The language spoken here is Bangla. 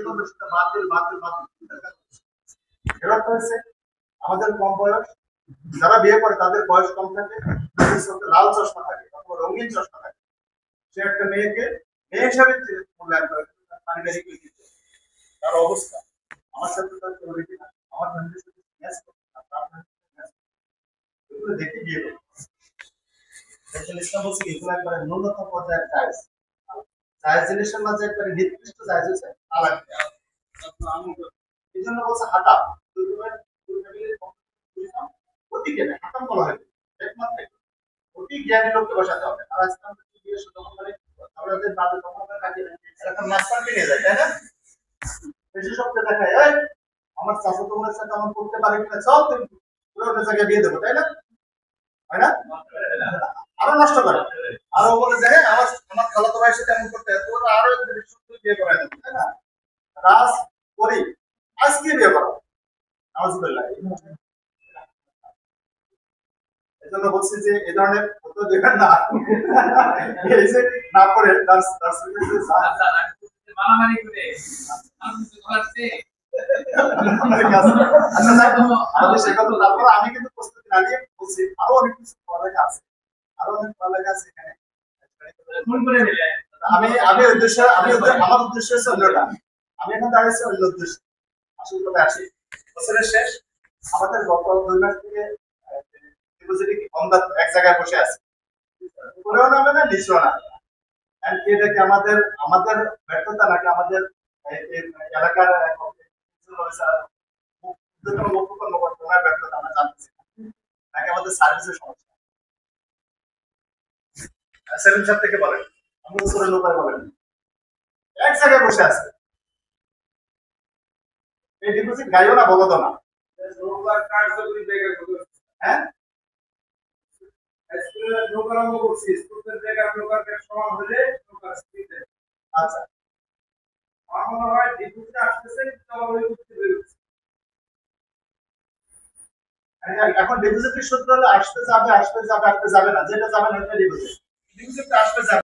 করবে সেটা বাতিল বাতিল বাতিল। এবার হচ্ছে আমাদের কম বয়স, যারা বিয়ে করে তাদের বয়স কম থাকে, তাদের চোখে লাল চশমা থাকে অথবা রঙিন চশমা থাকে, সে একটা মেয়েকে মেয়ে হিসাবে মূল্যায়ন করে, পারিবারিক নীতিতে তার অবস্থা আমার সাথে তার চলবে না, আমার ফ্যামিলির সাথে ম্যাচ করতে না, তার ফ্যামিলির ম্যাচ এগুলো দেখে বিয়ে করবে। ইসলাম বলছে এগুলো একবারে ন্যূনতম পর্যায়ের জায়েজ, জায়েজ জিনিসের মাঝে একবারে নির্দিষ্ট জায়েজ হচ্ছে তালাক দেওয়া। এই জন্য বলছে হাঁটা অতিকে না, হাঁটাম বলা হয় একমাত্র অতি জ্ঞানী লোককে বসাতে হবে। আর আজকে আমরা বিয়ে যখন মানে আমাদের বাদে তখন আমরা কাজে এখন মাস্টারকে নিয়ে যায়, তাই না? বেশি শব্দ দেখায় এই আমার চাচা তোমার সাথে আমার করতে পারে কিনা, সব তুমি পুরো জায়গায় বিয়ে দেবো, তাই না? হয় না? আরো নষ্ট করে, আরো বলে যে আমার আমার খালাতো ভাইয়ের সাথে এমন করতে হয়, তোরা আরো সুন্দর বিয়ে করায় দেবো, তাই না? রাজ করি আজকে বিয়ে করো, নাউজুবিল্লাহ। এজন্য বলছি যে এই ধরনের ফটো দেবেন না, এই যে না করে মারামারি করে আমি কিন্তু প্রস্তুতি না নিয়ে বলছি আরো অনেক কিছু পড়ালেখা আছে, আরো অনেক পড়ালেখা আছে এখানে। আমি উদ্দেশ্য আমার উদ্দেশ্য হচ্ছে অন্যটা, আমি এখন দাঁড়িয়েছি অন্য উদ্দেশ্য। আসল কথা আসি, বছরের শেষ আমাদের গত 2 মাস থেকে এক জায়গায় বসে আছে, উপরেও নামে না নিচেও নামে। এটা কি আমাদের আমাদের ব্যর্থতা নাকি আমাদের এলাকার ব্যর্থতা আমরা জানতেছি নাকি আমাদের সার্ভিসের সমস্যা? সেলিম সাহেব থেকে বলেন, আমাদের উপরে লোকায় বলেন, এক জায়গায় বসে আছে, এই ডিপোজিট গাইও না বলো না। হ্যাঁ আচ্ছা আমার মনে হয় ডিপোজিট আসতেছে এখন ডিপোজিটের সূত্র হলে আসতে যাবে আসতে যাবে আসতে যাবে না, যেটা যাবে না এটা ডিপোজিট, ডিপোজিট আসতে যাবে।